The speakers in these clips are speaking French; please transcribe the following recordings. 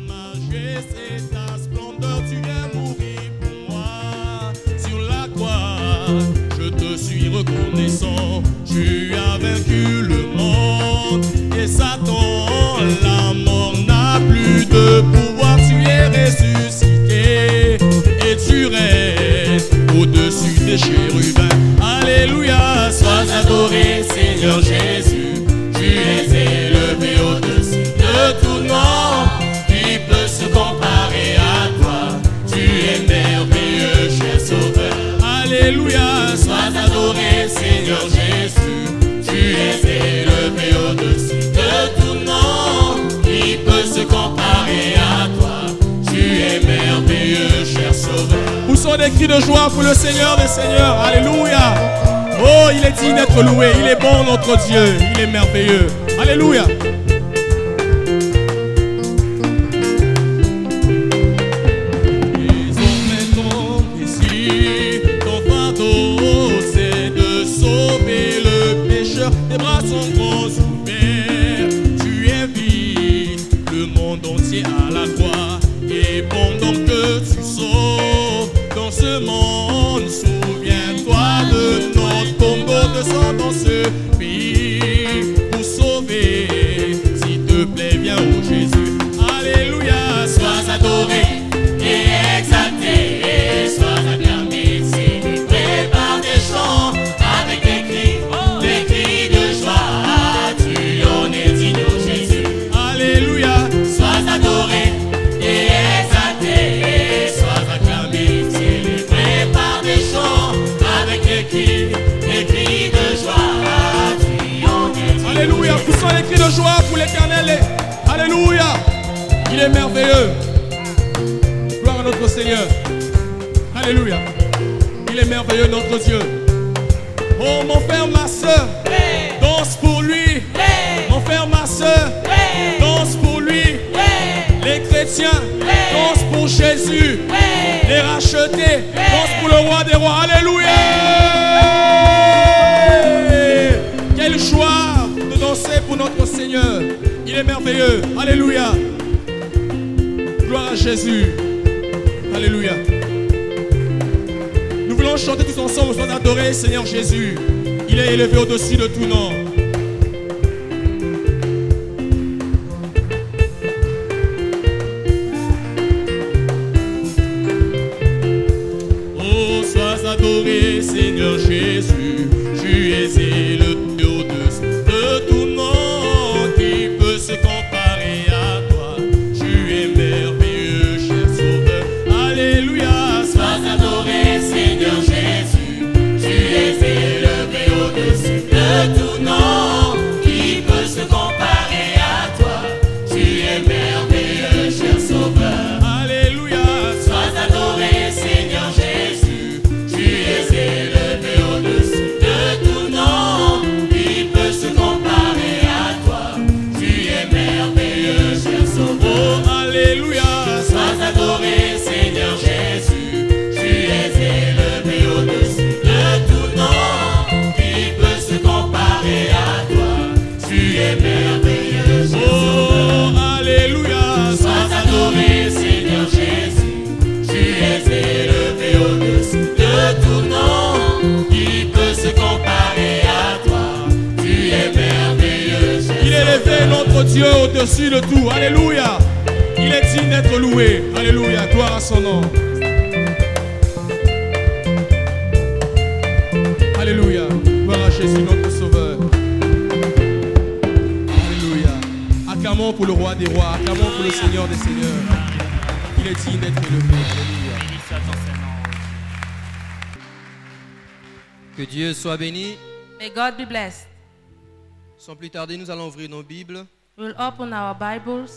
majesté, ta splendeur, tu viens mourir pour moi. Sur la croix, je te suis reconnaissant. Tu as vaincu le monde et Satan, la mort n'a plus de pouvoir. Tu es ressuscité et tu règnes au-dessus des chérubins. Alléluia, sois adoré, Seigneur Jésus. Tu es élevé au-dessus de tout nom. Qui peut se comparer à toi? Tu es merveilleux, cher Sauveur. Alléluia, sois adoré, Seigneur Jésus. Tu es élevé au-dessus de tout nom. Qui peut se comparer à toi? Tu es merveilleux, cher Sauveur. Poussons des cris de joie pour le Seigneur des Seigneurs. Alléluia. Oh, il est digne d'être loué. Il est bon, notre Dieu. Il est merveilleux. Alléluia. Tes bras sont grands ouverts, tu invites le monde entier à la croix. Et pendant que tu sauves dans ce monde, souviens-toi de notre Congo, de sang dans ce pays pour sauver. S'il te plaît, viens au Jésus. Alléluia, sois adoré et exalté, et sois acclamé, célébré par des chants avec des cris. Alléluia, poussons les cris de joie pour l'Éternel. Alléluia, il est merveilleux. Gloire à notre Seigneur. Alléluia, il est merveilleux notre Dieu. Oh mon frère, ma soeur, danse pour lui. Mon frère, ma soeur, danse pour lui. Les chrétiens dansent pour Jésus. Les rachetés dansent pour le roi des rois. Alléluia. Quelle joie de danser pour notre Seigneur. Il est merveilleux. Alléluia. Gloire à Jésus. Alléluia. Nous voulons chanter tous ensemble. Sois adoré, Seigneur Jésus. Il est élevé au-dessus de tout nom. Oh, sois adoré, Seigneur Jésus. Tu es élevé au-dessus de tout nom. Qui peut se comparer à toi? Tu es merveilleux, cher Sauveur. Alléluia, sois adoré, Seigneur Jésus. Tu es élevé au-dessus de tout nom. Qui peut se comparer à toi? Tu es merveilleux, cher Sauveur. Alléluia, sois adoré, Seigneur Jésus. Tu es élevé au-dessus de tout nom. Qui peut se comparer à toi? Tu es merveilleux, cher Sauveur. Oh, alléluia, sois adoré, Seigneur Jésus. Tu es élevé au-dessus de tout nom. Qui peut se comparer à toi? Tu es merveilleux, cher Sauveur. Oh, alléluia, sois adoré, Seigneur Jésus. Tu es élevé au-dessus de tout nom. Qui peut se comparer à toi? Tu es merveilleux, cher Sauveur. Il est élevé, notre Dieu, au-dessus de tout. Alléluia. Il est digne d'être loué. Alléluia. Gloire à son nom. Alléluia. Gloire à Jésus, notre Sauveur. Alléluia. Acclamons pour le roi des rois. Acclamons pour le Seigneur des seigneurs. Il est digne d'être élevé. Alléluia. Que Dieu soit béni. May God be blessed. Sans plus tarder, nous allons ouvrir nos Bibles We'll open our Bibles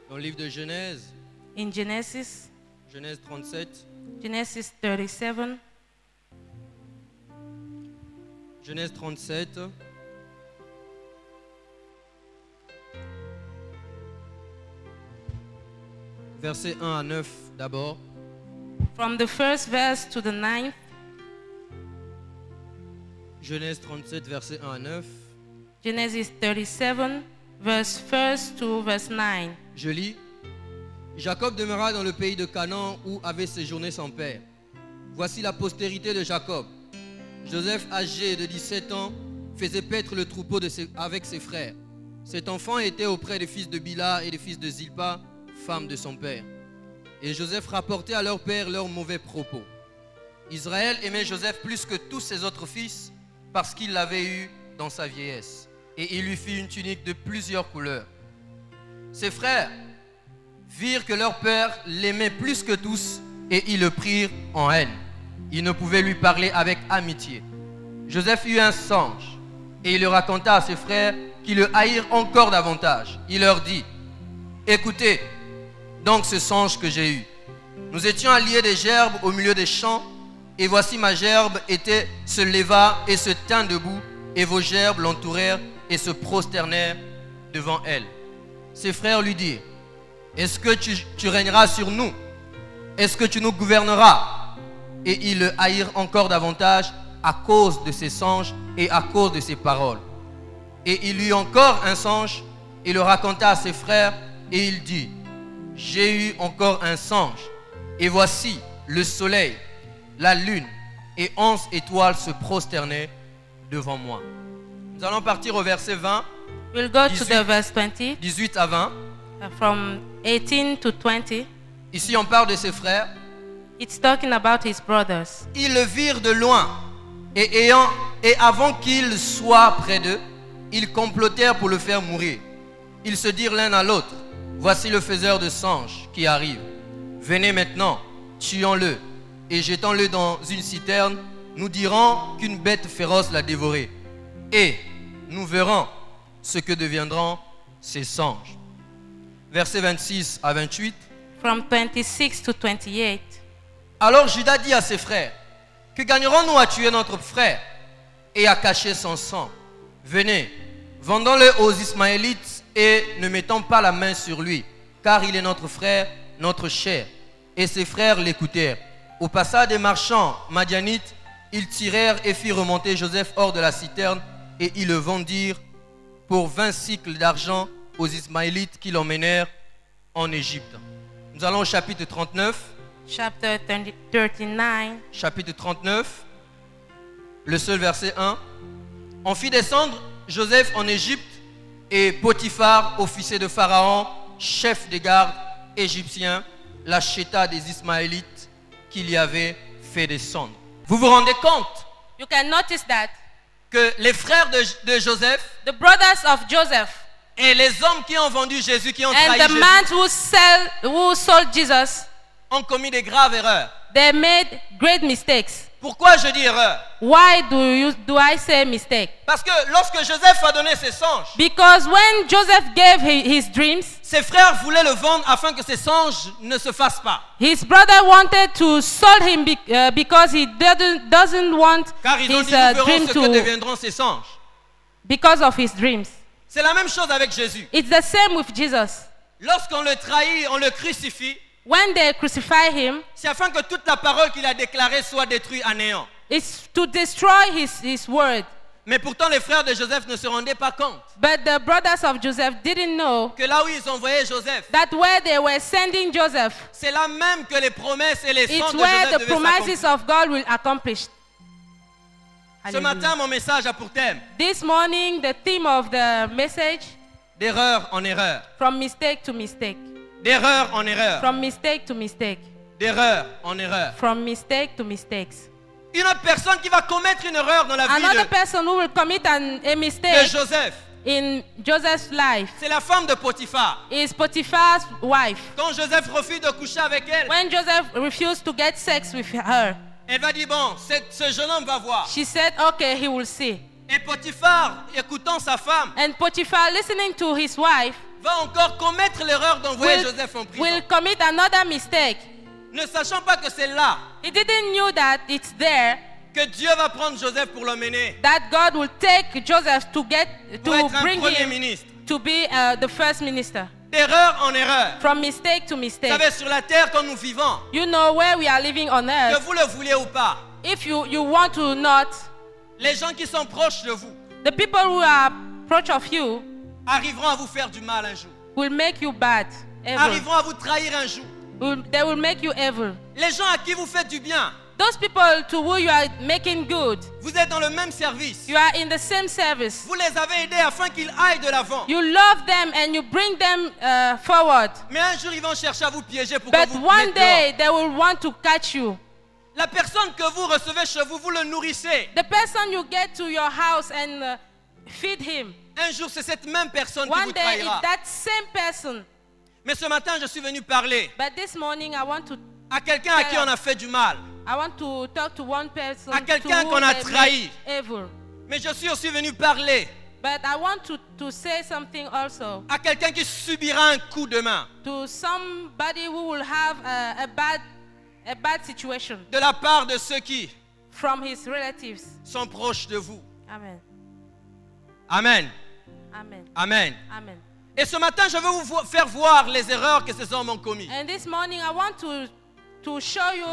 dans le livre de Genèse, in Genesis, Genèse 37, Genesis 37, Genèse 37, versets 1 à 9 d'abord. from the first verse to the 9th. Genèse 37, versets 1 à 9. Genesis 37, verse 1 to verse 9. Je lis. Jacob demeura dans le pays de Canaan où avait séjourné son père. Voici la postérité de Jacob. Joseph, âgé de 17 ans, faisait paître le troupeau avec ses frères. Cet enfant était auprès des fils de Bila et des fils de Zilpa, femme de son père. Et Joseph rapportait à leur père leurs mauvais propos. Israël aimait Joseph plus que tous ses autres fils parce qu'il l'avait eu dans sa vieillesse. Et il lui fit une tunique de plusieurs couleurs. Ses frères virent que leur père l'aimait plus que tous et ils le prirent en haine. Ils ne pouvaient lui parler avec amitié. Joseph eut un songe et il le raconta à ses frères qui le haïrent encore davantage. Il leur dit: écoutez donc ce songe que j'ai eu. Nous étions alliés des gerbes au milieu des champs, et voici ma gerbe se leva et se tint debout, et vos gerbes l'entourèrent et se prosternèrent devant elle. Ses frères lui dirent: est-ce que tu régneras sur nous? Est-ce que tu nous gouverneras? Et ils le haïrent encore davantage à cause de ses songes et à cause de ses paroles. Et il eut encore un songe, il le raconta à ses frères, et il dit: j'ai eu encore un songe, et voici le soleil, la lune et 11 étoiles se prosternaient devant moi. Nous allons partir au verset 20. We'll go to the verse 20, 18 à 20. from 18 to 20. Ici, on parle de ses frères. It's talking about his brothers. Ils le virent de loin, et avant qu'il soit près d'eux, ils complotèrent pour le faire mourir. Ils se dirent l'un à l'autre: voici le faiseur de songes qui arrive. Venez maintenant, tuons-le, et jetons-le dans une citerne. Nous dirons qu'une bête féroce l'a dévoré, et nous verrons ce que deviendront ces songes. Versets 26 à 28. From 26 to 28. Alors Judas dit à ses frères: que gagnerons-nous à tuer notre frère et à cacher son sang? Venez, vendons-le aux Ismaélites et ne mettons pas la main sur lui, car il est notre frère, notre chair. Et ses frères l'écoutèrent. Au passage des marchands madianites, ils tirèrent et firent remonter Joseph hors de la citerne, et ils le vendirent pour 20 cycles d'argent aux Ismaélites qui l'emmenèrent en Égypte. Nous allons au chapitre 39. Chapter 39. Chapitre 39, le seul verset 1. On fit descendre Joseph en Égypte, et Potiphar, officier de Pharaon, chef des gardes égyptiens, l'acheta des Ismaélites qu'il y avait fait descendre. Vous vous rendez compte You can notice that que les frères de Joseph the brothers of Joseph et les hommes qui ont vendu Jésus, qui ont and trahi the Jésus, man who sold Jesus, ont commis des graves erreurs. they made great mistakes. Pourquoi je dis erreur? Why do I say mistake? Parce que lorsque Joseph a donné ses songes, Because when Joseph gave his dreams, ses frères voulaient le vendre afin que ses songes ne se fassent pas. his brother wanted to sell him because he doesn't want Car ils ont his dit: nous verrons dream ce que to, deviendront ses songes. because of his dreams. C'est la même chose avec Jésus. It's the same with Jesus. Lorsqu'on le trahit, on le crucifie, When they crucify him, c'est afin que toute la parole qu'il a déclarée soit détruite à néant. it's to destroy his word. Mais pourtant, les frères de Joseph ne se rendaient pas compte But the brothers of Joseph didn't know que là où ils envoyaient Joseph, that where they were sending Joseph, c'est là même que les promesses et les it's songes de where Joseph the devaient promises s'accomplir. of God will accomplish. Ce matin, mon message a pour thème: This morning, the theme of the message, d'erreur en erreur, from mistake to mistake, d'erreur en erreur, from mistake to mistake, d'erreur en erreur. from mistake to mistakes. Une autre personne qui va commettre une erreur dans la vie Another person who will commit a de mistake Joseph, in Joseph's life c'est la femme de Potiphar. is Potiphar's wife. Quand Joseph refuse de coucher avec elle, When Joseph refused to get sex with her, elle va dire: bon, ce jeune homme va voir. she said, okay, he will see. Et Potiphar, écoutant sa femme, And Potiphar, listening to his wife, va encore commettre l'erreur d'envoyer will, Joseph en prison. will commit another mistake. Ne sachant pas que c'est là He didn't know that it's there que Dieu va prendre Joseph pour l'emmener, that God will take Joseph to pour être un bring premier him ministre. to be the first minister. D'erreur en erreur. From mistake to Vous mistake. savez, sur la terre, quand nous vivons, You know where we are living on que earth. vous le vouliez ou pas, If you want to not, les gens qui sont proches de vous the people who are approach of you arriveront à vous faire du mal un jour. will make you bad. Evil. arriveront à vous trahir un jour. They will make you evil. Les gens à qui vous faites du bien, Those people to who you are making good, vous êtes dans le même service. you are in the same service. Vous les avez aidés afin qu'ils aillent de l'avant. You love them and you bring them forward. Mais un jour, ils vont chercher à vous piéger pour que But vous one mettiez day they will want to catch you. La personne que vous recevez chez vous, vous le nourrissez. The person you get to your house and feed him. Un jour, c'est cette même personne qui One vous day trahira. it's that same person. Mais ce matin, je suis venu parler But this morning I want à qui on a fait du mal. to talk to one person À quelqu'un to qu'on a whom they trahi. made evil. Mais je suis aussi venu parler But I want to say something also à quelqu'un qui subira un coup de main to somebody who will have a bad situation de la part de ceux qui from his relatives. sont proches de vous. Amen. Amen. Amen. Amen. Amen. Et ce matin, je vais vous faire voir les erreurs que ces hommes ont commises. And this morning I want to show you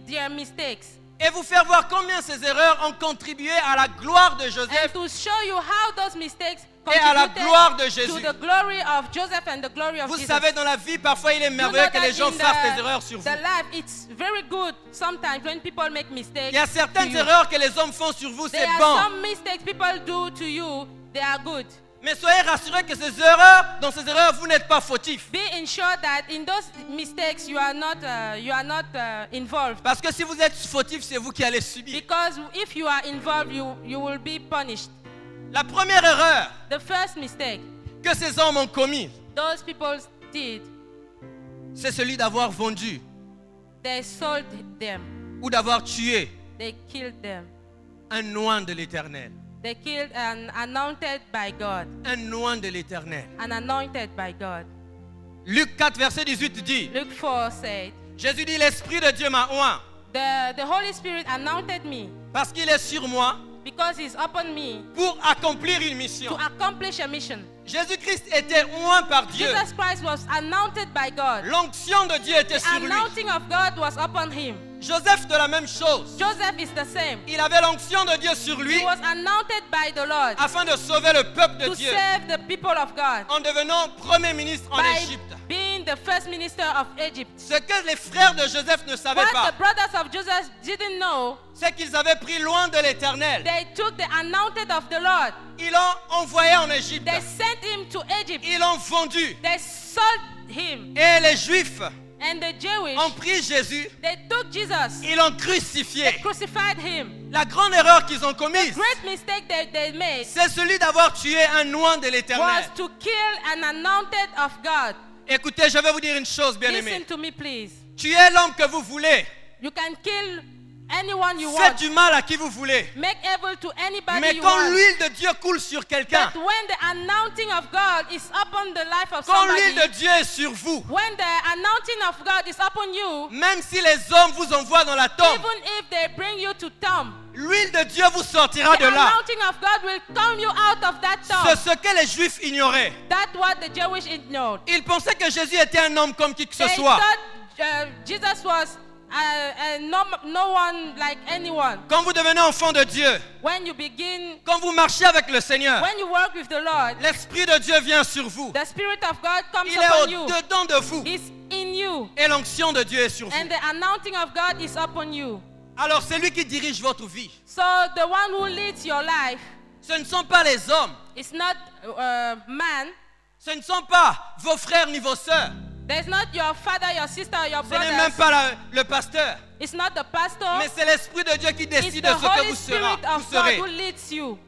their mistakes Et vous faire voir combien ces erreurs ont contribué à la gloire de and Joseph to show you how those mistakes et à la contributed gloire de to Jésus. the glory of Joseph and the glory of Vous Jesus. savez, dans la vie, parfois, il est You know merveilleux que that les gens in fassent des erreurs sur vous. the life, it's very good sometimes when people make mistakes. Il y a certaines to you. erreurs que les hommes font sur vous, There c'est are bon. some mistakes people do to you, they are good. Mais soyez rassurés que ces erreurs, dans ces erreurs, vous n'êtes pas fautifs. Be ensured that in those mistakes you are not involved. Parce que si vous êtes fautifs, c'est vous qui allez subir. Because if you are involved, you will be punished. La première erreur The first mistake que ces hommes ont commise, those people did, c'est celui d'avoir vendu they sold them, ou d'avoir tué they killed them. un oint de l'Éternel. They killed an anointed by God, Un oint de l'Éternel. an anointed by God. Luc 4, verset 18 dit, Luke 4 said, Jésus dit, l'Esprit de Dieu m'a oint the Holy Spirit anointed me parce qu'il est sur moi because he's upon me pour accomplir une to mission. accomplish a mission. Jésus-Christ était oint par Dieu. Jesus Christ was anointed by God. L'onction de Dieu était The sur lui. anointing of God was upon him. Joseph de la même chose. Joseph is the same. Il avait l'onction de Dieu sur lui He was anointed by the Lord afin de sauver le peuple de to Dieu save the people of God en devenant premier ministre en by Égypte. being the first minister of Egypt. Ce que les frères de Joseph ne savaient What pas, the brothers of Joseph didn't know, c'est qu'ils avaient pris loin de l'Éternel. they took the anointed of the Lord. Ils l'ont envoyé en Égypte. They sent him to Egypt. Ils l'ont vendu. They sold him. Et les Juifs And the Jewish, ont pris Jésus. they took Jesus. Ils l'ont They crucifié. crucified him. La grande erreur qu'ils ont commise, Great mistake they made c'est celui d'avoir tué un oint de l'Éternel. was to kill an anointed of God. Écoutez, je vais vous dire une chose, bien Listen aimé. to me, please. Tuez l'homme que vous voulez. You can kill anyone you Faites want. du mal à qui vous voulez. Make evil to anybody Mais you quand want. l'huile de Dieu coule sur quelqu'un, But when the anointing of God is upon the life of quand somebody, l'huile de Dieu est sur vous, when the anointing of God is upon you, même si les hommes vous envoient dans la tombe, even if they bring you to tomb, l'huile de Dieu vous sortira the de là. anointing of God will come you out of that C'est tomb. ce que les Juifs ignoraient. That's what the Jewish ignored. Ils pensaient que Jésus était un homme comme qui que ce They soit. thought Jesus was no one like anyone. Quand vous devenez enfant de Dieu, When you begin, quand vous marchez avec le Seigneur, when you work with the Lord, l'Esprit de Dieu vient sur vous. the Spirit of God comes Il upon est you. au-dedans de vous. He's in you. Et l'onction de Dieu est sur vous. And the anointing of God is upon you. Alors c'est lui qui dirige votre vie. So the one who leads your life Ce ne sont pas les hommes. is not man. Ce ne sont pas vos frères ni vos sœurs. There's not your father, your sister, or your Ce n'est même brothers. pas le pasteur. It's not the pastor. Mais c'est l'Esprit de Dieu qui It's décide the de ce que Holy vous Spirit serez. of God who leads you.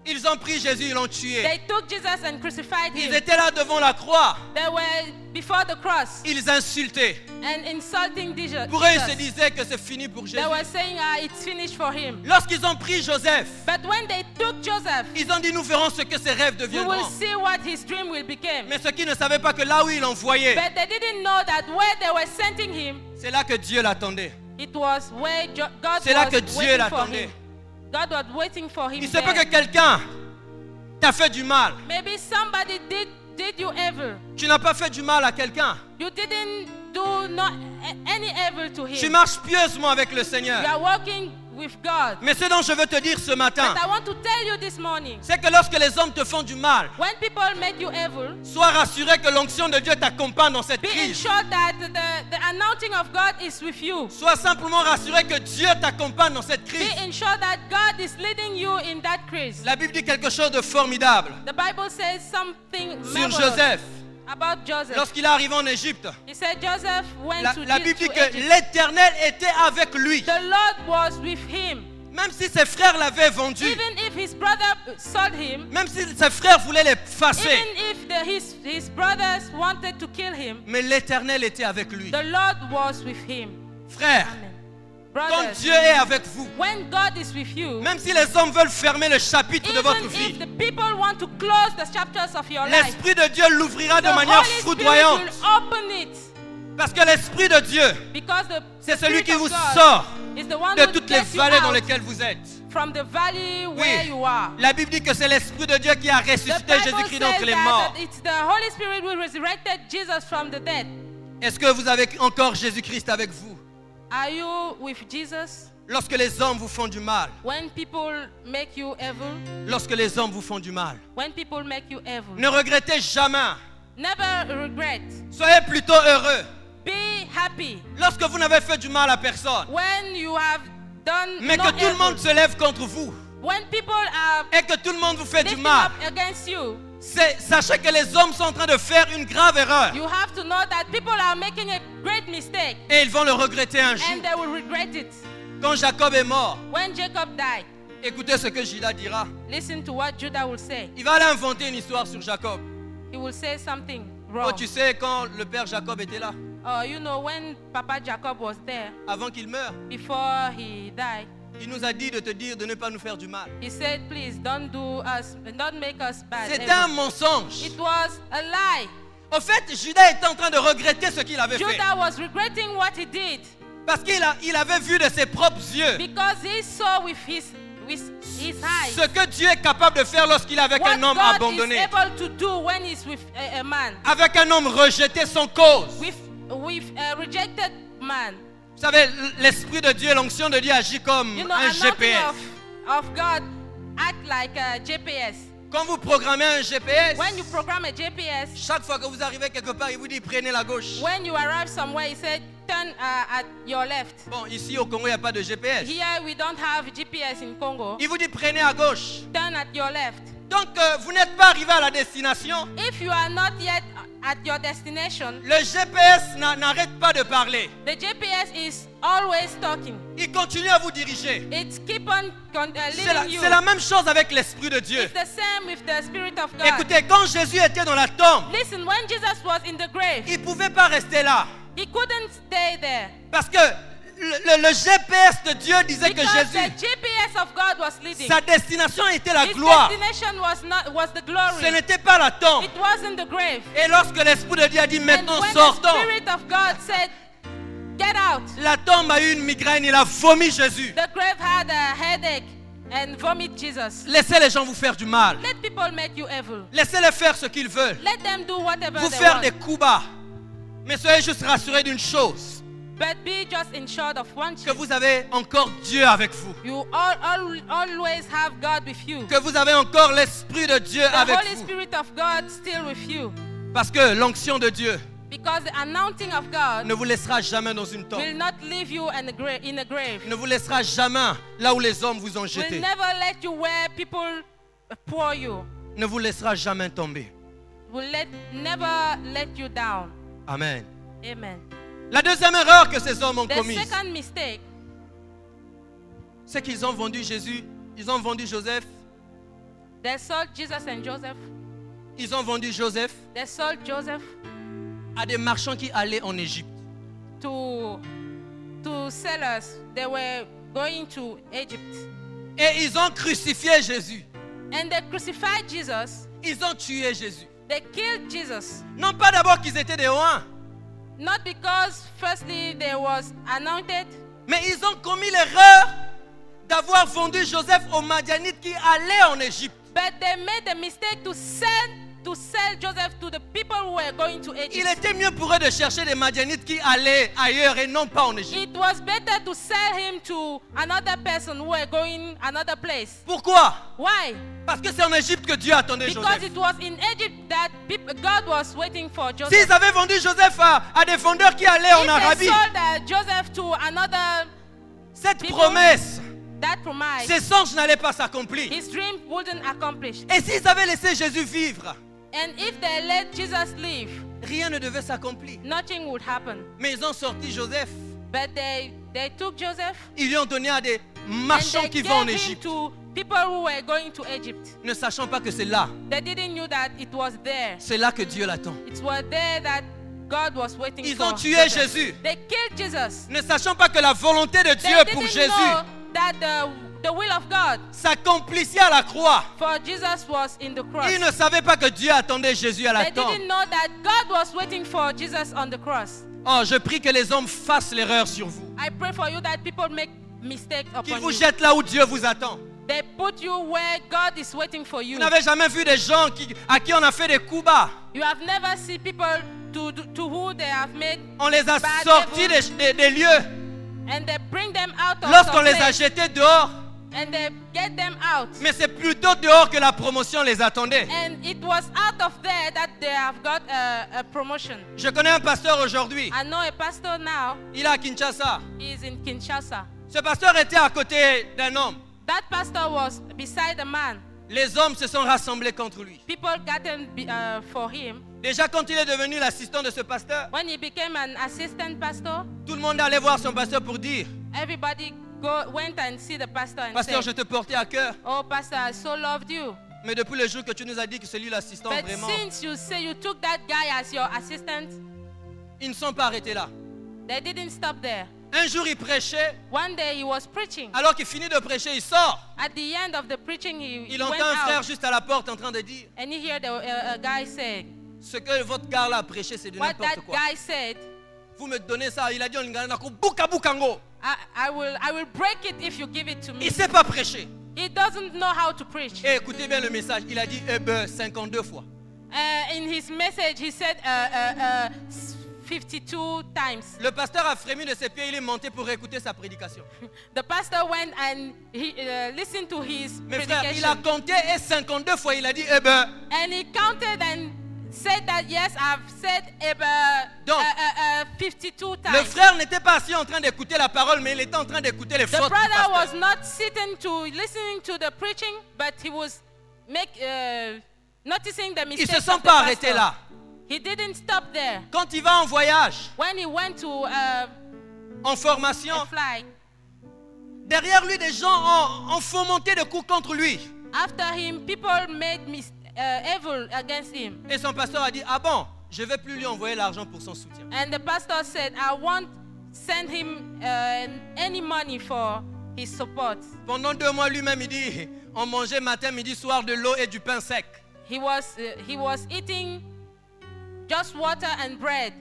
Ils ont pris Jésus, ils l'ont tué. They took Jesus and crucified Ils him. étaient là devant la croix. They were before the cross Ils insultaient. and insulting Jesus. Pour eux, ils se disaient que c'est fini pour Jésus. They were saying, it's finished for him. Lorsqu'ils ont pris Joseph, But when they took Joseph, ils ont dit nous ferons ce que ses rêves we will deviendront. see what his dream will become. Mais ceux qui ne savaient pas que là où ils l'envoyaient, But they didn't know that where they were sending him, c'est là que Dieu l'attendait. it was where God C'est là was que Dieu waiting for l'attendait. him. God was waiting for him Il se peut there. que quelqu'un t'a fait du mal. Maybe somebody did you evil. Tu n'as pas fait du mal à quelqu'un. You didn't do not any evil to Tu him. marches pieusement avec le You Seigneur. are walking with God. Mais ce dont je veux te dire ce matin, But I want to tell you this morning, c'est que lorsque les hommes te font du mal, when people make you evil, sois rassuré que l'onction de Dieu t'accompagne dans cette be crise. ensured that the anointing of God is with you. Sois simplement rassuré que Dieu t'accompagne dans cette Be crise. ensured that God is leading you in that crise. La Bible dit quelque chose de formidable The Bible says something sur marvelous Joseph. about Joseph. Lorsqu'il est arrivé en Égypte, He said Joseph went to la Bible dit que Egypt. l'Éternel était avec lui. The Lord was with him. Même si ses frères l'avaient vendu, Even if his brother sold him, même si ses frères voulaient l'effacer, even if his brothers wanted to kill him, mais l'Éternel était avec lui. the Lord was with him. Frères, Amen. quand Brothers, Dieu est avec vous, when God is with you, même si les hommes veulent fermer le chapitre de votre even vie, if the people want to close the chapters of your life, l'Esprit de Dieu l'ouvrira de the manière Holy Spirit foudroyante. will open it, Parce que l'Esprit de Dieu, because c'est the celui Spirit qui of vous God sort is the one de who toutes les gets you vallées dans out lesquelles vous êtes. from the valley where Oui, you are. la Bible dit que c'est l'Esprit de Dieu qui a The ressuscité Bible Jésus-Christ says d'entre les that morts. it's the Holy Spirit who resurrected Jesus from the dead. Est-ce que vous avez encore Jésus-Christ avec vous? Are you with Jesus? Lorsque les hommes vous font du mal, When people make you evil, lorsque les hommes vous font du mal, when people make you evil, ne regrettez jamais. never regret. Soyez plutôt heureux. Be happy Lorsque vous n'avez fait du mal à personne, when you have done mais no que tout le monde evil. se lève contre vous When people are et que tout le monde vous fait du lifting mal, up against you, sachez que les hommes sont en train de faire une grave erreur you have to know that people are making a great mistake et ils vont le regretter un jour. and they will regret it. Quand Jacob est mort, When Jacob died, écoutez ce que Judas dira. listen to what Judah will say. Il va aller inventer une histoire sur Jacob. He will say something Oh, wrong. tu sais, quand le père Jacob était là, Oh, you know, when Papa Jacob was there, avant qu'il meure, before he died, il nous a dit de te dire de ne pas nous faire du mal. he said, please don't make us bad. C'était un mensonge. It was a lie. En fait, Judas était en train de regretter ce qu'il avait fait. Judah was regretting what he did Parce qu'il avait vu de ses propres yeux because he saw with his eyes ce que Dieu est capable de faire lorsqu'il est avec what un homme God abandonné, is able to do when he's with a man, avec un homme rejeté sans cause. with a rejected man. Vous savez, l'Esprit de Dieu, l'onction de Dieu agit comme You know, un anointing GPS. of God act like a GPS. Quand vous programmez un GPS, When you program a GPS, chaque fois que vous arrivez quelque part, il vous dit prenez la gauche. when you arrive somewhere, he said turn at your left. Bon, ici au Congo, il n'y a pas de GPS. Here we don't have GPS in Congo. Il vous dit prenez à gauche. Turn at your left. Donc, vous n'êtes pas arrivé à la destination. If you are not yet at your destination, Le GPS n'arrête pas de parler. the GPS is always talking. Il continue à vous diriger. It keep on leading you. C'est la même chose avec l'Esprit de Dieu. It's the same with the Spirit of God. Écoutez, quand Jésus était dans la tombe, Listen, when Jesus was in the grave, il ne pouvait pas rester là. he couldn't stay there. Parce que le GPS de Dieu disait que Because the Jésus, GPS of God was leading. sa destination était la His gloire. destination was the Ce glory. n'était pas la tombe. It wasn't the grave. Et lorsque l'Esprit de Dieu a dit And maintenant when the sortons, Spirit of God said, get out, la tombe a eu une migraine, il a vomi Jésus. the grave had a headache and vomit Jesus. Laissez les gens vous faire du mal. Let people make you evil. Laissez-les faire ce qu'ils veulent. Let them do whatever Vous they faire want. des coups bas. Mais soyez juste rassurés d'une chose, But be just ensured of one que thing. vous avez encore Dieu avec vous. You always have God with you. Que vous avez encore l'Esprit de Dieu The avec Holy vous. Spirit of God still with you. Parce que l'onction de Dieu Because the anointing of God ne vous laissera jamais dans une tombe. will not leave you in a grave. Ne vous laissera jamais là où les hommes vous ont Will jeté. never let you where people pour you. Ne vous laissera jamais tomber. Will never let you down. Amen. Amen. La deuxième erreur que ces hommes ont The commise, second mistake, c'est qu'ils ont vendu Jésus, ils ont vendu Joseph, they sold Jesus and Joseph. ils ont vendu Joseph They sold Joseph à des marchands qui allaient en Égypte. to sellers. They were going to Egypt. Et ils ont crucifié Jésus. And they crucified Jesus. Ils ont tué Jésus. They killed Jesus. Non pas d'abord qu'ils étaient des rois, Not because firstly they was anointed, mais ils ont commis l'erreur d'avoir vendu Joseph aux Madianites qui allaient en Égypte. but they made the mistake to send to sell Joseph to the people who were going to Il Egypt. était mieux pour eux de chercher des Madianites qui allaient ailleurs et non pas en Égypte. It was better to sell him to another person who were going another place. Pourquoi? Why? Parce que c'est en Égypte que Dieu attendait Because Joseph. it was in Egypt that God was waiting for Joseph. S'ils avaient vendu Joseph à des vendeurs qui allaient en If Arabie, they sold Joseph to another, cette people- promesse, that promise, ces songes n'allaient pas s'accomplir. his dream wouldn't accomplish. Et s'ils avaient laissé Jésus vivre, And if they let Jesus live, rien ne devait s'accomplir. nothing would happen. Mais ils ont sorti Joseph. But they took Joseph Ils lui ont donné à des and marchands they qui vont en gave him Égypte, to people who were going to Egypt. ne sachant pas que c'est là. They didn't know that it was there. C'est là que Dieu l'attend. It was there that God was waiting Ils for. ont tué Joseph. Jésus, They killed Jesus. ne sachant pas que la volonté de Dieu They pour didn't Jésus know that the will of God s'accomplissait à la croix. for Jesus was in the cross. Ils ne savaient pas que Dieu attendait Jésus à la They tombe. didn't know that God was waiting for Jesus on the cross. Oh, je prie que les hommes fassent l'erreur sur vous. I pray for you that people make mistakes Qu'ils upon vous you. jettent là où Dieu vous attend. They put you where God is waiting for you. Vous n'avez jamais vu des gens à qui on a fait des coups bas. You have never seen people to who they have made, On les a Bad sortis devil. des lieux. and they bring them out of Lorsqu'on some les a place, jetés dehors. and they get them out. Mais c'est plutôt dehors que la promotion les attendait. And it was out of there that they have got a promotion. Je connais un pasteur aujourd'hui. I know a pastor now. Il est à Kinshasa. He is in Kinshasa. Ce pasteur était à côté d'un homme. That pastor was beside a man. Les hommes se sont rassemblés contre lui. People gathered for him. Déjà, quand il est devenu l'assistant de ce pasteur, When he became an assistant pastor, tout le monde allait voir son pasteur pour dire: everybody went and see the pastor and Pasteur, je said, te portais à cœur. "Oh, pastor, I so loved you. Mais depuis le jour que tu nous as dit que c'est lui l'assistant, But vraiment, since you say you took that guy as your assistant, ils ne sont pas arrêtés là. they didn't stop there. Un jour, il prêchait. One day he was preaching. Alors qu'il finit de prêcher, il sort. At the end of the preaching, he Il went entend un frère out juste à la porte en train de dire: and he heard a guy say, ce que votre gars là a prêché, c'est de what that n'importe quoi. guy said, Vous me donnez ça. Il a dit: on lingana ko buka bukango. I will break it if you give it to me. Il ne sait pas prêcher. He doesn't know how to preach. Et écoutez bien le message. Il a dit 52 fois. In his message, he said 52 times. Le pasteur a frémi de ses pieds. Il est monté pour écouter sa prédication. The pastor went and he listened to his Mes frères, il a predication. compté et 52 fois il a dit And he counted and said that, yes, I've said Donc, 52 le times. frère n'était pas assis en train d'écouter la parole, mais il était en train d'écouter les The fautes du brother was pasteur. not sitting to listening to the preaching, but he was noticing the Ils mistakes ne se sont of the pas arrêtés pastor. là. He didn't stop there. Quand il va en voyage, When he went to en formation, a flight, derrière lui, des gens ont fomenté des coups contre lui. after him, people made evil against him. Et son pasteur a dit: ah bon, je ne vais plus lui envoyer l'argent pour son soutien. And the pastor said, I won't send him any money for his support. Pendant 2 mois, lui-même, il dit: on mangeait matin, midi, soir de l'eau et du pain sec. He was eating just water and bread.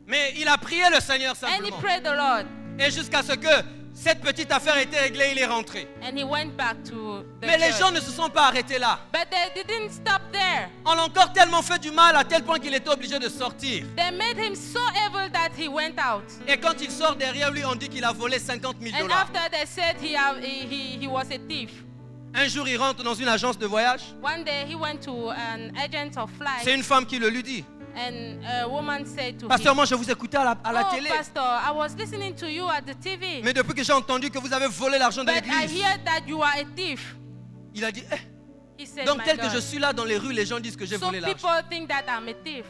Mais il a prié le Seigneur And he simplement. prayed the Lord. Et jusqu'à ce que cette petite affaire ait été réglée, il est rentré. And he went back to the Mais les church. gens ne se sont pas arrêtés là. But they didn't stop there. On a encore tellement fait du mal à tel point qu'il était obligé de sortir. They made him so evil that he went out. Et quand il sort derrière lui, on dit qu'il a volé 50 000 And dollars. after they said he was a thief. Un jour, il rentre dans une agence de voyage. One day he went to an agent of C'est flight, une femme qui le lui dit: and a woman said to pasteur, him, moi je vous écoutais à la "Oh, télé. pastor, I was listening to you at the TV, Mais depuis que j'ai entendu que vous avez volé l'argent de but I l'église, hear that you are a thief." il a dit: He said, donc "My tel que God, je suis là dans les rues, les gens disent que j'ai some volé l'argent. people think that I'm a thief."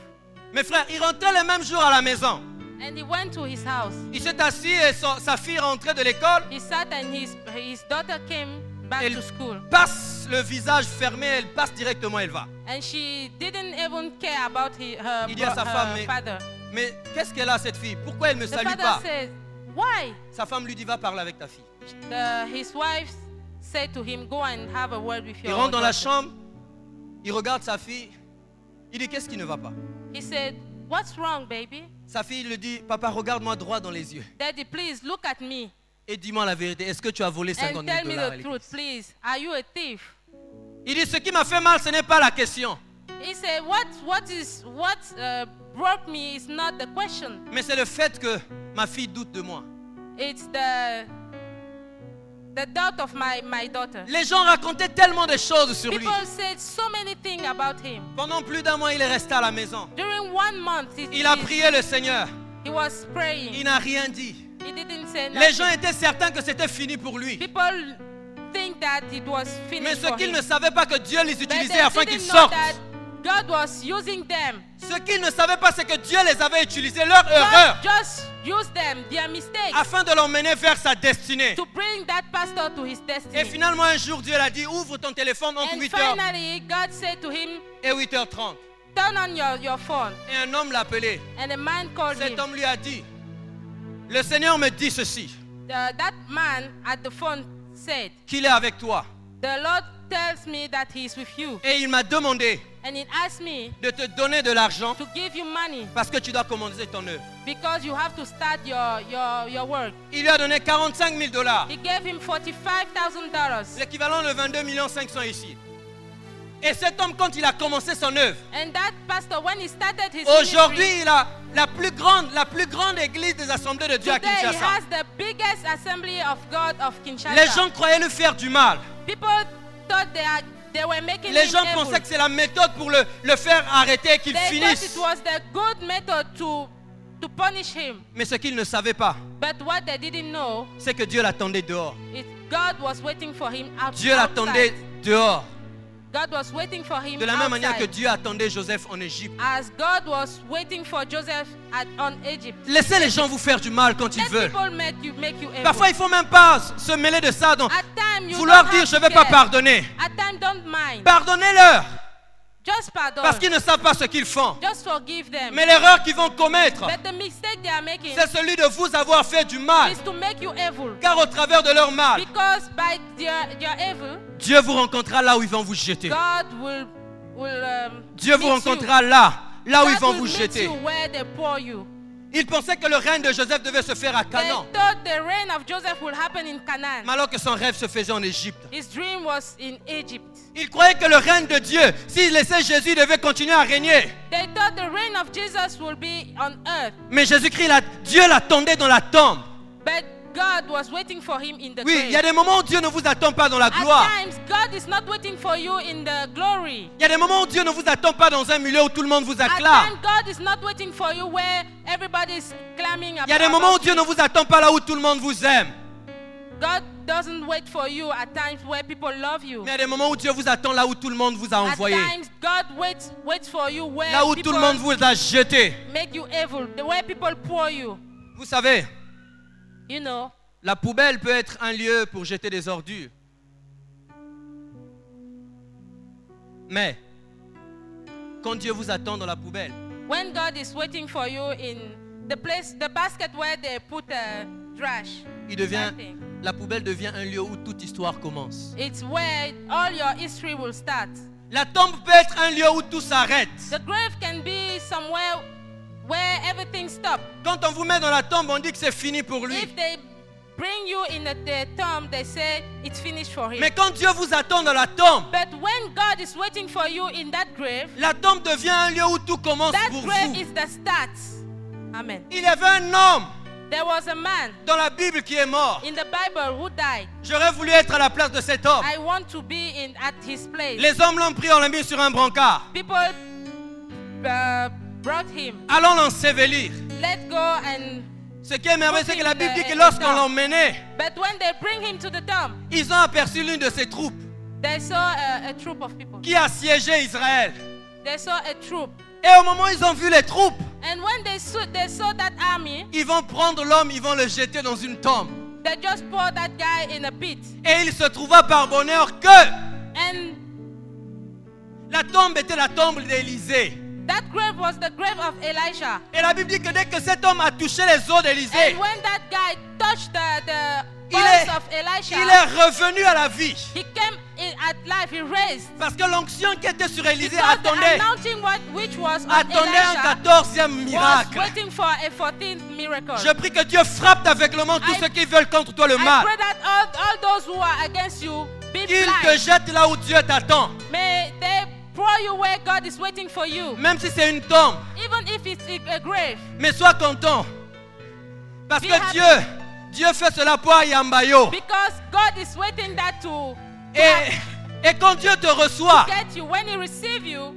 Mes frères, il rentrait le même jour à la maison. And he went to his house. Il s'est assis et sa fille rentrait de l'école. He sat and his daughter came back Elle to school. passe le visage fermé, elle passe directement, elle va. And she didn't even care about her Il dit à sa femme, mais- father. Mais qu'est-ce qu'elle a cette fille? Pourquoi elle ne me The salue father pas? says, "Why?" Sa femme lui dit: va parler avec ta fille. His wife said to him, "Go and have a word with Il your rentre dans la daughter." chambre, il regarde sa fille, il dit: qu'est-ce qui ne va pas? He said, "What's wrong, baby?" Sa fille lui dit: papa, regarde-moi droit dans les yeux "Daddy, please look at me et dis-moi la vérité. Est-ce que tu as volé 50 and 000 tell me dollars à the l'église? truth, please. Are you a thief?" Il dit: ce qui m'a fait mal, ce n'est pas la question. He said, what broke me is not the question. Mais c'est le fait que ma fille doute de moi. It's the doubt of my daughter. Les gens racontaient tellement de choses sur lui. People said so many things about him. Pendant plus d'un mois, il est resté à la maison. During 1 month, Il a prié le Seigneur. he was praying. Il n'a rien dit. He didn't say Les gens nothing. étaient certains que c'était fini pour lui. People think that it was Mais finished ce for qu'ils him. ne savaient pas que Dieu les But utilisait they afin qu'ils didn't know sortent. that God was using them. Ce qu'ils ne savaient pas, c'est que Dieu les avait utilisés, leur erreur, God just used them, their mistakes, afin de l'emmener vers sa destinée. to bring that pastor to his Et destiny. finalement, un jour, Dieu l'a dit, ouvre ton téléphone entre And 8h finally, God said to him, et 8h30. turn on your phone. Et un homme l'a appelé. And a man called Cet him. homme lui a dit, le Seigneur me dit ceci, That man at the phone said, qu'il est avec toi. the Lord tells me that he is with you. Et il m'a demandé And he asked me de te donner de l'argent to give you money parce que tu dois commencer ton œuvre. because you have to start your work. Il lui a donné 45 000 $, He gave him $45,000. l'équivalent de 22 500 000 ici. Et cet homme, quand il a commencé son œuvre, And that pastor, when he started his aujourd'hui, ministry, il a la plus grande église des assemblées de Dieu à today he Kinshasa. has the biggest assembly of God of Kinshasa. Les gens croyaient lui faire du mal. People thought they were making Les him gens evil. pensaient que c'est la méthode pour le faire arrêter et qu'il They thought finisse. it was the good method to punish him. Mais ce qu'ils ne savaient pas, But what they didn't know c'est que Dieu l'attendait dehors. is God was waiting for him Dieu l'attendait outside. dehors. God was waiting for him De la même manière que outside. Dieu attendait Joseph en Égypte. As God was waiting for Joseph on Egypt. Laissez les gens vous faire du mal quand ils Let veulent. people make you evil. Parfois, il ne faut même pas se mêler de ça. Donc, At time, you vouloir don't dire have je ne to vais pas care. pardonner. At time, don't mind. Pardonnez-leur. Just pardon. Parce qu'ils ne savent pas ce qu'ils font. Just forgive them. Mais l'erreur qu'ils vont commettre, But the mistake they are making c'est celui de vous avoir fait du mal. is to make you evil. Car au travers de leur mal, Because by your evil, Dieu vous rencontrera là où ils vont vous jeter. God will Dieu vous meet you. rencontrera là où ils God vont will vous meet jeter. you where they pour you. Ils pensaient que le règne de Joseph devait se faire à They Canaan, thought the reign of Joseph will happen in Canaan. mais alors que son rêve se faisait en Égypte. His dream was in Egypt. Ils croyaient que le règne de Dieu, s'ils laissaient Jésus, devait continuer à régner. They thought the reign of Jesus will be on earth. Mais Jésus-Christ, Dieu l'attendait dans la tombe. But God was waiting for him in the Oui, grave. il y a des moments où Dieu ne vous attend pas dans la gloire. At times, God is not waiting for you in the glory. Il y a des moments où Dieu ne vous attend pas dans un milieu où tout le monde vous At acclame. times, God is not waiting for you where everybody is clamming Il y a des moments où about Dieu ne you. vous attend pas là où tout le monde vous aime. God doesn't wait for you at times where people love you. Mais il y a des moments où Dieu vous attend là où tout le monde vous a At envoyé. times, God waits for you where Là où people tout le monde vous a jeté. make you evil, where people pour you. Vous savez, You know, la poubelle peut être un lieu pour jeter des ordures. Mais, quand Dieu vous attend dans la poubelle, when God is waiting for you in the place, the basket where they put trash, la poubelle devient un lieu où toute histoire commence. it's where all your history will start. La tombe peut être un lieu où tout s'arrête. The grave can be somewhere where everything stops. Quand on vous met dans la tombe, on dit que c'est fini pour lui. If they bring you in the tomb, they say it's finished for him. Mais quand Dieu vous attend dans la tombe, But when God is waiting for you in that grave, la tombe devient un lieu où tout commence that pour grave vous. is the start. Amen. Il y avait un homme There was a man dans la Bible qui est mort. in the Bible who died. J'aurais voulu être à la place de cet homme. I want to be at his place. Les hommes l'ont pris, on l'a mis sur un brancard. People brought him. Allons l'ensevelir. Let go and. Ce qui est merveilleux, c'est que la Bible dit que lorsqu'on l'emmenait, But when they bring him to the tomb, ils ont aperçu l'une de ses troupes they saw a troop of people. qui assiégeait Israël. They saw a troop. Et au moment où ils ont vu les troupes, And when they saw that army, ils vont prendre l'homme, ils vont le jeter dans une tombe. they just poured that guy in a pit. Et il se trouva par bonheur que And la tombe était la tombe d'Élisée. that grave was the grave of Elisha. Et la Bible dit que dès que cet homme a touché les os d'Élisée, And when that guy touched the il bones of Elisha, est revenu à la vie. he came at life, he raised. Parce que l'onction qui était sur Élisée Because the attendait anointing which was on un Elisha 14e was miracle. waiting for a 14th miracle. Je prie que Dieu frappe aveuglement tous I- ceux qui veulent contre toi le I mal. pray that all those who are against you be Qu'il te blind. jette là où Dieu t'attend. May they throw you where God is waiting for you. Même si c'est une tombe. Even if it's a grave. Mais sois content. Parce Be que happy. Dieu fait cela pour Ayambayo. Because God is waiting that to Et quand Dieu te reçoit, get you. When He receive you,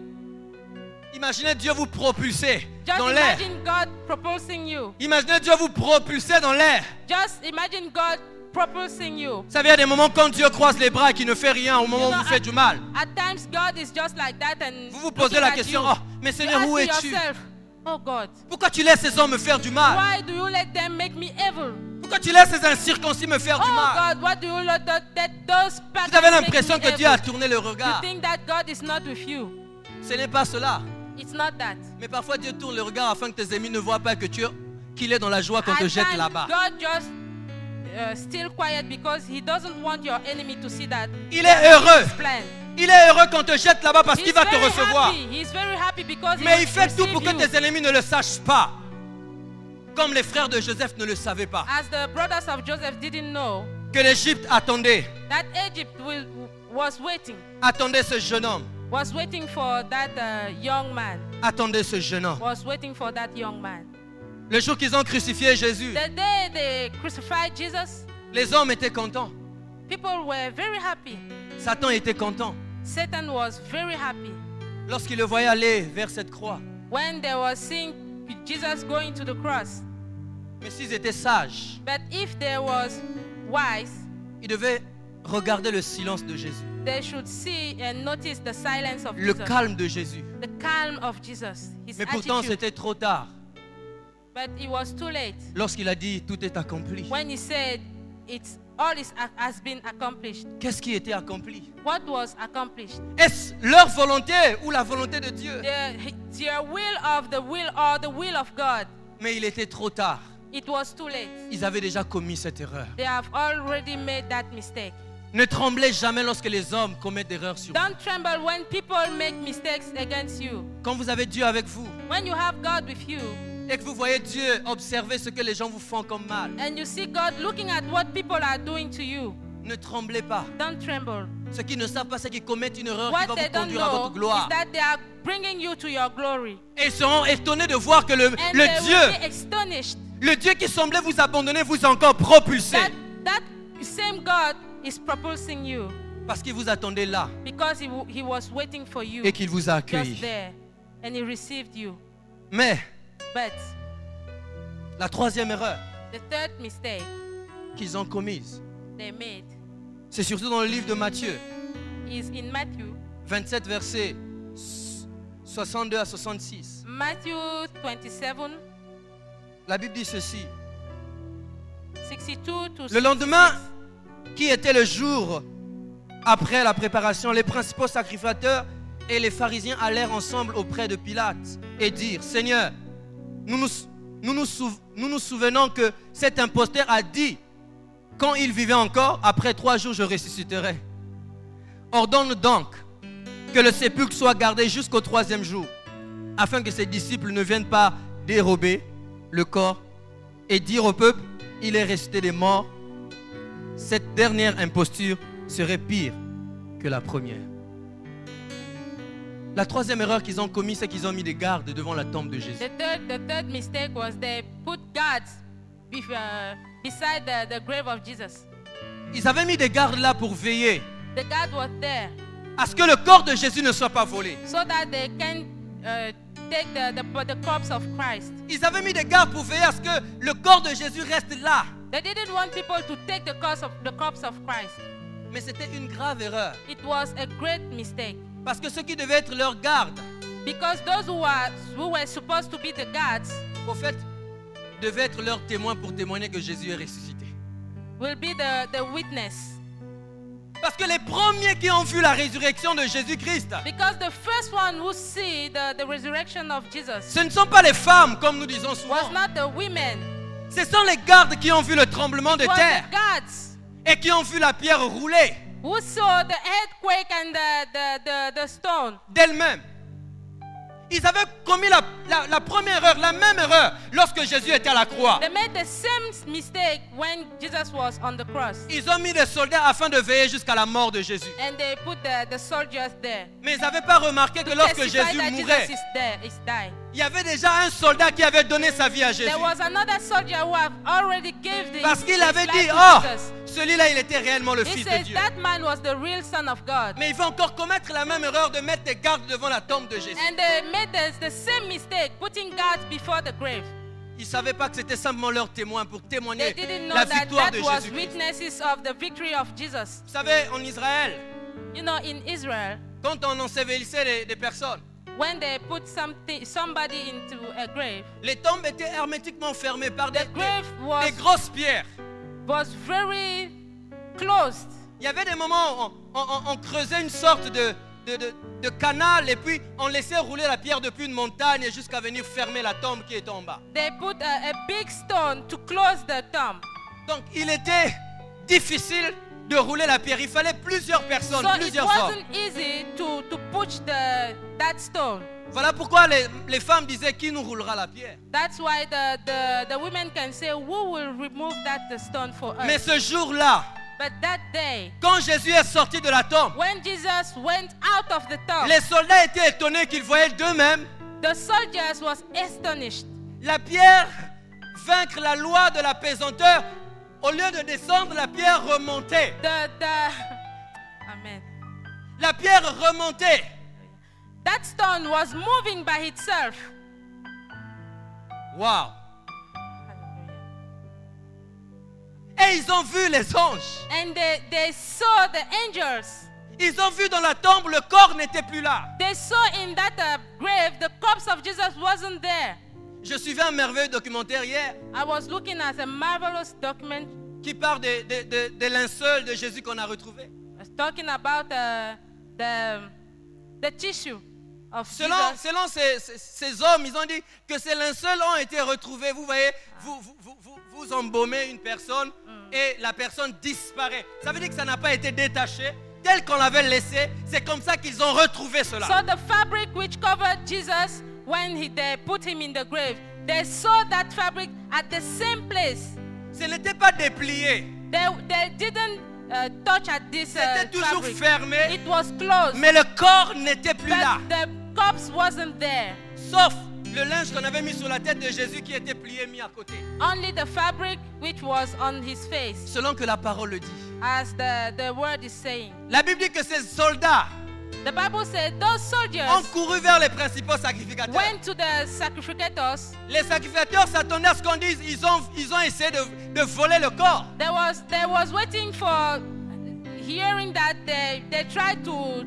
imaginez Dieu vous propulser just dans l'air. imagine God propulsing you. Imaginez Dieu vous propulser dans l'air. Just imagine God propulsing you. Ça vient des moments quand Dieu croise les bras et qu'il ne fait rien au moment où vous faites du mal. At times God is just like that and Vous vous posez looking la at question, you. oh, mais Seigneur, You où ask es-tu? yourself, oh God, Pourquoi tu laisses ces hommes me faire du mal? why do you let them make me evil? Pourquoi tu laisses ces incirconcis me faire du Oh mal? God, what do you let those Vous pagans avez make l'impression me que Dieu a evil? tourné le You regard. think that God is not with you. Ce n'est pas cela. It's not that. Mais parfois Dieu tourne le regard afin que tes ennemis ne voient pas que qu'il est dans la joie qu'on te At jette times, là-bas. God just still quiet because He doesn't want your enemy to see that. Il est heureux. His plan. Il est heureux qu'on te jette là-bas parce qu'il He's va te very recevoir. happy. He's very happy because he Mais will il fait tout receive pour que you. tes ennemis ne le sachent pas. Comme les frères de Joseph ne le savaient pas. As the brothers of Joseph didn't know Que l'Égypte attendait. that Egypt was Attendait ce jeune homme. waiting for that young man. Attendait ce jeune homme. Was waiting for that young man. Le jour qu'ils ont crucifié Jésus, The day they crucified Jesus, les hommes étaient contents. people were very happy. Satan était content. Satan was very happy Lorsqu'il le voyait aller vers cette croix. when they were seeing Jesus going to the cross. Mais s'ils étaient sages, But if they was wise, ils devaient regarder le silence de Jésus. they should see and notice the silence of Le Jesus. calme de Jésus. The calm of Jesus. His Mais pourtant, attitude. c'était trop tard. But it was too late Lorsqu'il a dit, tout est accompli. when he said, has been accomplished. Qu'est-ce qui était accompli? What was accomplished? Est-ce leur volonté ou la volonté de Dieu? The will of the will or the will of God. Mais il était trop tard. It was too late. Ils avaient déjà commis cette erreur. They have already made that mistake. Ne tremblez jamais lorsque les hommes commettent des erreurs sur vous. Don't tremble when people make mistakes against you. Quand vous avez Dieu avec vous When you have God with you et que vous voyez Dieu observer ce que les gens vous font comme mal, and you see God looking at what people are doing to you, ne tremblez pas. don't tremble. Ceux qui ne savent pas, c'est qu'ils commettent une erreur qui What va they vous don't conduire à know votre gloire. is that they are bringing you to your glory. Et ils seront étonnés de voir que And they will be le astonished Dieu qui semblait vous abandonner vous a encore propulsé. that same God is propulsing you Parce qu'il vous attendait là because he was waiting for you et qu'il vous a just accueilli. there and He received you. Mais But la troisième erreur the third mistake qu'ils ont commise, they made c'est surtout dans le livre de Matthieu, is in Matthew 27 versets 62 à 66. 27, La Bible dit ceci. 62 to Le lendemain, 66. qui était le jour après la préparation, les principaux sacrificateurs et les pharisiens allèrent ensemble auprès de Pilate et dirent, Seigneur, nous nous souvenons que cet imposteur a dit, quand il vivait encore, après 3 jours je ressusciterai. Ordonne donc que le sépulcre soit gardé jusqu'au 3e jour, afin que ses disciples ne viennent pas dérober le corps et dire au peuple, il est ressuscité des morts. Cette dernière imposture serait pire que la première. La troisième erreur qu'ils ont commise, c'est qu'ils ont mis des gardes devant la tombe de Jésus. The third mistake was they put guards beside the grave of Jesus. Ils avaient mis des gardes là pour veiller The guard was there à ce que le corps de Jésus ne soit pas volé. so that they can take the corpse of Christ. Ils avaient mis des gardes pour veiller à ce que le corps de Jésus reste là. They didn't want people to take the corpse of Christ. Mais c'était une grave erreur. It was a great mistake Parce que ceux qui devaient être leurs gardes, because those who were supposed to be the guards au fait, devaient être leurs témoins pour témoigner que Jésus est ressuscité. will be the witness. Parce que les premiers qui ont vu la résurrection de Jésus-Christ, Because the first one who see the resurrection of Jesus ce ne sont pas les femmes, comme nous disons was souvent. not the women. Ce sont les gardes qui ont vu le tremblement de It was terre the guards et qui ont vu la pierre rouler who saw the earthquake and the stone. d'elle-même. Ils avaient commis la première erreur, la même erreur lorsque Jésus était à la croix. They made the same mistake when Jesus was on the cross. Ils ont mis des soldats afin de veiller jusqu'à la mort de Jésus. And they put the soldiers there. Mais ils n'avaient pas remarqué que To lorsque testify Jésus that mourait, Jesus is dead, is dying. il y avait déjà un soldat qui avait donné sa vie à Jésus. There was another soldier who have already gave the Parce qu'il his avait life dit, to oh, Jesus. celui-là, il était réellement le He Fils de says Dieu. that man was the real Son of God. Mais il va encore commettre la même erreur de mettre des gardes devant la tombe de Jésus. And they made the same mistake, putting guards before the grave. Ils ne savaient pas que c'était simplement leur témoin pour They témoigner didn't know la that victoire that de was Jésus. witnesses of the victory of Jesus. Vous savez, en Israël, You know, in Israel, quand on ensevelissait des personnes, when they put somebody into a grave, les tombes étaient hermétiquement fermées par des grave des grosses pierres. was very closed. Il y avait des moments où on creusait une sorte de canal et puis on laissait rouler la pierre depuis une montagne jusqu'à venir fermer la tombe qui était en bas. They put a big stone to close the tomb. Donc il était difficile de rouler la pierre. Il fallait plusieurs personnes, So it plusieurs hommes. wasn't easy to push that stone. Voilà pourquoi les femmes disaient qui nous roulera la pierre. That's why the women can say, who will remove that stone for us? Mais ce jour-là, But that day, quand Jésus est sorti de la tombe, when Jesus went out of the tomb, les soldats étaient étonnés qu'ils voyaient d'eux-mêmes the soldiers was astonished. la pierre vaincre la loi de la pesanteur. Au lieu de descendre, la pierre remontait. Amen. La pierre remontait. That stone was moving by itself. Wow. Et ils ont vu les anges. And they saw the angels. Ils ont vu dans la tombe, le corps n'était plus là. They saw in that grave, the corpse of Jesus wasn't there. Je suivais un merveilleux documentaire hier I was looking at a marvelous document. qui parle des linceuls de Jésus qu'on a retrouvés. I was talking about the tissue of Selon Jesus. ces hommes, ils ont dit que ces linceuls ont été retrouvés. Vous voyez, vous embaumez une personne et la personne disparaît. Ça veut dire que ça n'a pas été détaché. Tel qu'on l'avait laissé, c'est comme ça qu'ils ont retrouvé cela. So the fabric which covered Jesus, when they put him in the grave, they saw that fabric at the same place. Ce n'était pas déplié. They didn't touch at this C'était toujours fabric. fermé, It was closed, mais le corps n'était plus là. but the corpse wasn't there. Sauf le linge qu'on avait mis sur la tête de Jésus qui était plié, mis à côté. Only the fabric which was on his face, Selon que la parole le dit. as the word is saying. La Bible dit que ces soldats The Bible said those soldiers ont couru vers les principaux sacrificateurs. went to the sacrificators. Les sacrificateurs s'attendaient à ce qu'on dise. Ils ont essayé de voler le corps. They was waiting for hearing that they tried to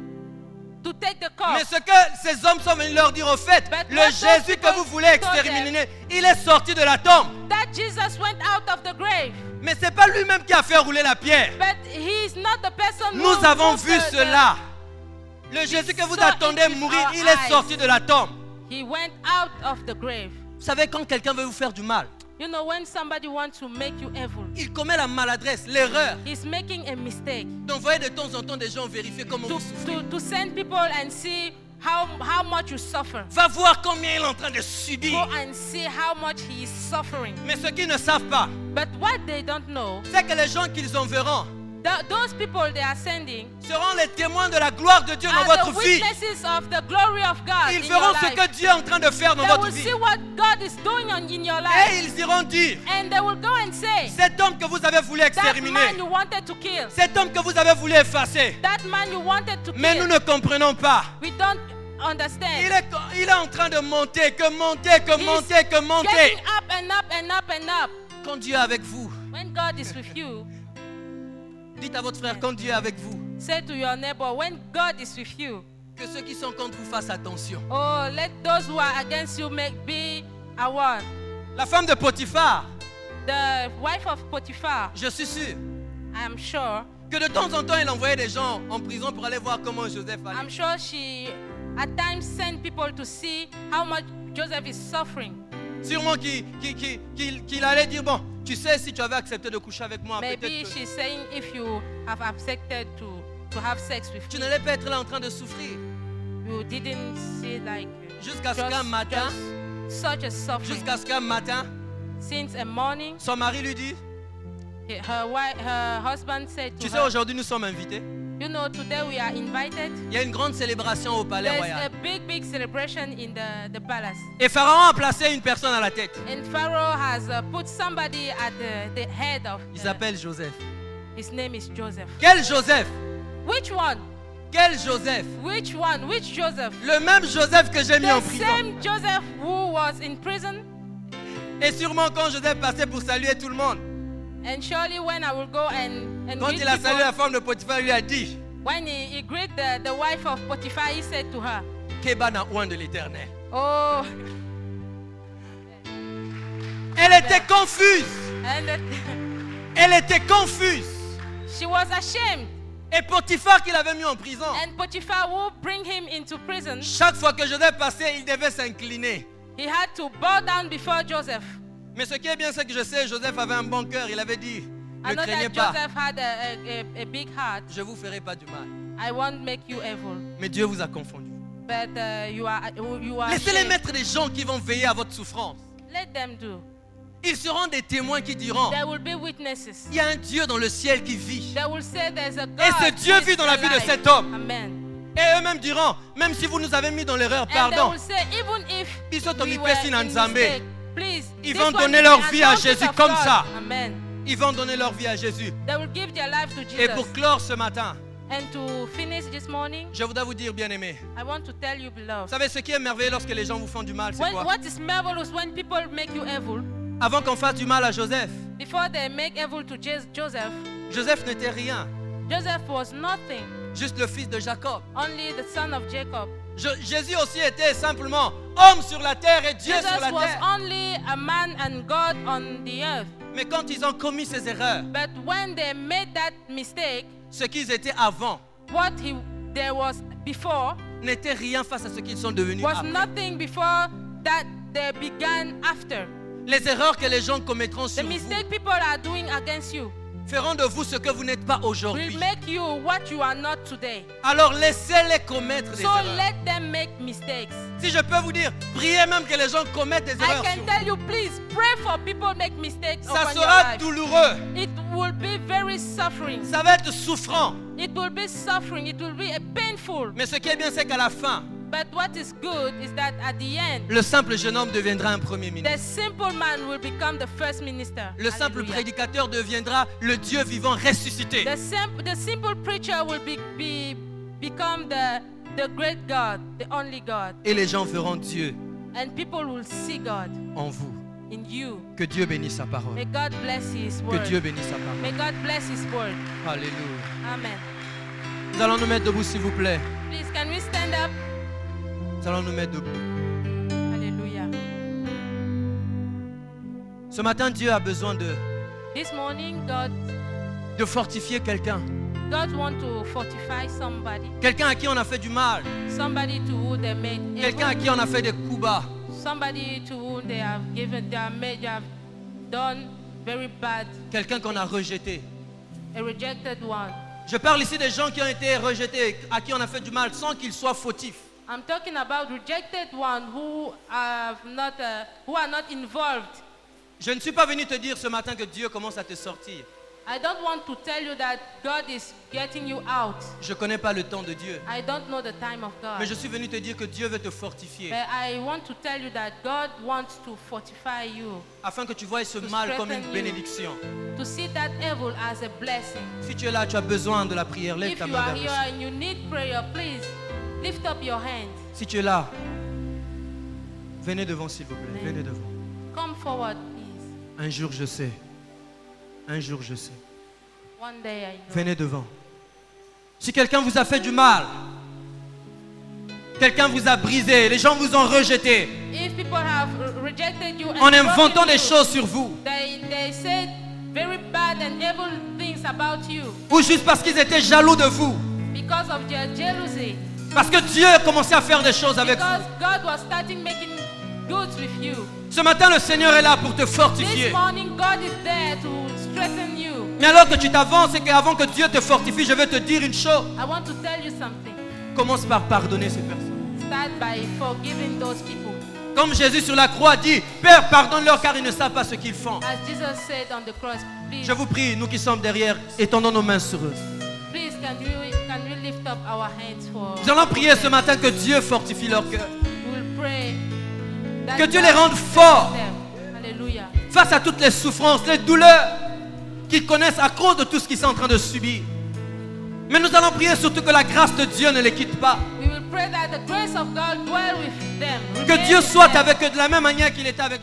take the corpse. Mais ce que ces hommes sont venus leur dire au fait, But le what those Jésus que people vous voulez told exterminer, il est sorti de la tombe. That Jesus went out of the grave. Mais ce n'est pas lui-même qui a fait rouler la pierre. But he is not the person Nous who avons moved vu the- cela. Le Jésus que vous saw attendez it with mourir, our il est eyes. sorti de la tombe. He went out of the grave. Vous savez, quand quelqu'un veut vous faire du mal, You know, when somebody wants to make you evil, il commet la maladresse, l'erreur. he's making a mistake. D'envoyer de temps en temps des gens vérifier comment To, vous souffrez. to send people and see how much you suffer. Va voir combien il est en train de Go subir. and see how much he is suffering. Mais ce qu'ils ne savent pas, But what they don't know, c'est que les gens qu'ils enverront those people they are sending seront les témoins de la gloire de Dieu dans are votre the vie. witnesses of the glory of God Ils in your verront ce life. que Dieu est en train de faire dans They votre will vie. see what God is doing in your Et life. ils iront dire, And they will go and say, cet homme que vous avez voulu that exterminer, man you wanted to kill, cet homme que vous avez voulu effacer, that man you wanted to mais nous kill, ne comprenons pas. we don't understand. Il est en train de monter, que monter, que He's monter, que monter. getting up and up and up and up. Quand Dieu est avec vous, When God is with you, dites à votre frère, quand Dieu est avec vous, say to your neighbor, when God is with you, que ceux qui sont contre vous fassent attention. oh, let those who are against you be aware. La femme de Potiphar, The wife of Potiphar, je suis sûr I am sure, que de temps en temps, il envoyait des gens en prison pour aller voir comment Joseph I'm allait. sure she at times sent people to see how much Joseph is suffering. Sûrement qu'il allait dire, bon, tu sais, si tu avais accepté de coucher avec moi, Maybe peut-être que she's saying if you have accepted to have sex with tu me, n'allais pas être là en train de souffrir. you didn't see like Jusqu'à ce qu'un matin, such a suffering. jusqu'à ce qu'un matin, Since a morning, son mari lui dit, her husband said tu to sais, her, aujourd'hui nous sommes invités. you know, today we are invited. Il y a une grande célébration au palais There's royal. a big celebration in the palace. Et Pharaon a placé une personne à la tête. And Pharaoh has put somebody at the head of. Il s'appelle Joseph. His name is Joseph. Quel Joseph? Which one? Quel Joseph? Which one? Which Joseph? Le même Joseph que j'ai mis en The prison. same Joseph who was in prison. Et sûrement quand Joseph passait pour saluer tout le monde, And surely when I will go and quand greet il a people, salué la femme de Potiphar, il lui a dit, when he greeted the wife of Potiphar, he said to her, Kéba n'a ouin de l'Éternel. oh, Elle était confuse. and Elle était confuse. she was ashamed. Et Potiphar qui l'avait mis en prison, And Potiphar will bring him into prison. chaque fois que Joseph passait, il devait s'incliner. He had to bow down before Joseph. Mais ce qui est bien, c'est que je sais, Joseph avait un bon cœur. Il avait dit, I ne know craignez that pas, Joseph had a big heart. je ne vous ferai pas du mal. I won't make you evil, Mais Dieu vous a confondu. but you are Laissez-les ashamed. mettre des gens qui vont veiller à votre souffrance. Let them do. Ils seront des témoins qui diront, There will be witnesses. il y a un Dieu dans le ciel qui vit. They will say there's a God. Et ce Dieu who is vit dans la vie de alive. cet homme. Amen. Et eux-mêmes diront, même si vous nous avez mis dans l'erreur, And they pardon. will say, even if Biso we tomi were pesi na in Nzambe. mistake, please, Ils this vont one donner is leur the vie à anointing Jésus of comme God. ça. Amen. Ils vont donner leur vie à Jésus. They will give their life to Et Jesus. pour clore ce matin, And to finish this morning, je voudrais vous dire, bien-aimés, I want to tell you, vous beloved, savez ce qui est merveilleux lorsque les gens vous font du mal, c'est quoi? what is marvelous when people make you evil, Avant qu'on fasse du mal à Joseph, before they make evil to Joseph, Joseph n'était rien, Joseph was nothing, juste le fils de Jacob. only the son of Jacob. Jésus aussi était simplement homme sur la terre et Dieu sur Jesus la was terre. only a man and God on the earth. Mais quand ils ont commis ces erreurs, But when they made that mistake, ce qu'ils étaient avant what there was before n'était rien face à ce qu'ils sont devenus was après. nothing before that they began after. Les erreurs que les gens commettront The sur vous mistake people are doing against you feront de vous ce que vous n'êtes pas aujourd'hui. will make you what you are not today. Alors laissez-les commettre des So erreurs. let them make mistakes. Si je peux vous dire, priez même que les gens commettent des I erreurs can sur vous. tell you, please pray for people make mistakes Ça upon your sera life. douloureux. It will be very suffering. Ça va être souffrant. It will be suffering. It will be painful. Mais ce qui est bien, c'est qu'à la fin, But what is good is that at the end, le simple jeune homme deviendra un premier the ministre. simple man will become the first minister. Le simple Hallelujah. prédicateur deviendra le Dieu vivant ressuscité. The simple preacher will become the great God, the only God. Et les gens verront Dieu And people will see God en vous. in you. Que Dieu bénisse sa parole. May God bless His Que word. Dieu bénisse sa parole. May God bless His word. Alléluia. Amen. Nous allons nous mettre debout, s'il vous plaît. Please, can we stand up? Nous allons nous mettre debout. Hallelujah. Ce matin, Dieu a besoin This morning, de fortifier quelqu'un. God wants to fortify somebody. Quelqu'un à qui on a fait du mal. Somebody to whom they made Quelqu'un à evil. qui on a fait des coups bas. Somebody to whom they have done very bad, Quelqu'un qu'on a rejeté. a rejected one. Je parle ici des gens qui ont été rejetés, à qui on a fait du mal sans qu'ils soient fautifs. I'm talking about rejected one who are not involved. Je ne suis pas venu te dire ce matin que Dieu commence à te sortir. I don't want to tell you that God is getting you out. Je ne connais pas le temps de Dieu. I don't know the time of God. Mais je suis venu te dire que Dieu veut te fortifier. But I want to tell you that God wants to fortify you, Afin que tu voies ce To mal comme une strengthen you. bénédiction. to see that evil as a blessing. Si tu es là, tu as besoin de la prière. Lève If ta you main are vers le here ciel. and you need prayer, please lift up your hand. Si tu es là, venez devant s'il vous plaît. Venez devant. Come forward, please. Un jour je sais. Un jour je sais. One day I know. Venez devant. Si quelqu'un vous a fait du mal, quelqu'un vous a brisé, les gens vous ont rejeté, If people have rejected you and en broken inventant des you, choses sur vous, they said very bad and evil things about you ou juste parce qu'ils étaient jaloux de vous, because of their jealousy. parce que Dieu a commencé à faire des choses avec Because vous. God was starting making goods with you. Ce matin, le Seigneur est là pour te This fortifier. morning, God is there to strengthen you. Mais alors que tu t'avances et qu'avant que Dieu te fortifie, je vais te dire une chose. I want to tell you something. Commence par pardonner ces personnes. start by forgiving those people. Comme Jésus sur la croix dit, Père, pardonne-leur car ils ne savent pas ce qu'ils font. As Jesus said on the cross, please, Je vous prie, nous qui sommes derrière, étendons nos mains sur eux. please can we lift up our hands for... Nous allons prier ce matin que Dieu fortifie leur cœur. We'll pray that Que Dieu God les rende strengthens forts. them. Hallelujah. Face à toutes les souffrances, les douleurs qu'ils connaissent à cause de tout ce qu'ils sont en train de subir. Mais nous allons prier surtout que la grâce de Dieu ne les quitte pas. We will pray that the grace of God dwell with them. Que remain Dieu with soit them. avec eux de la même manière qu'il était avec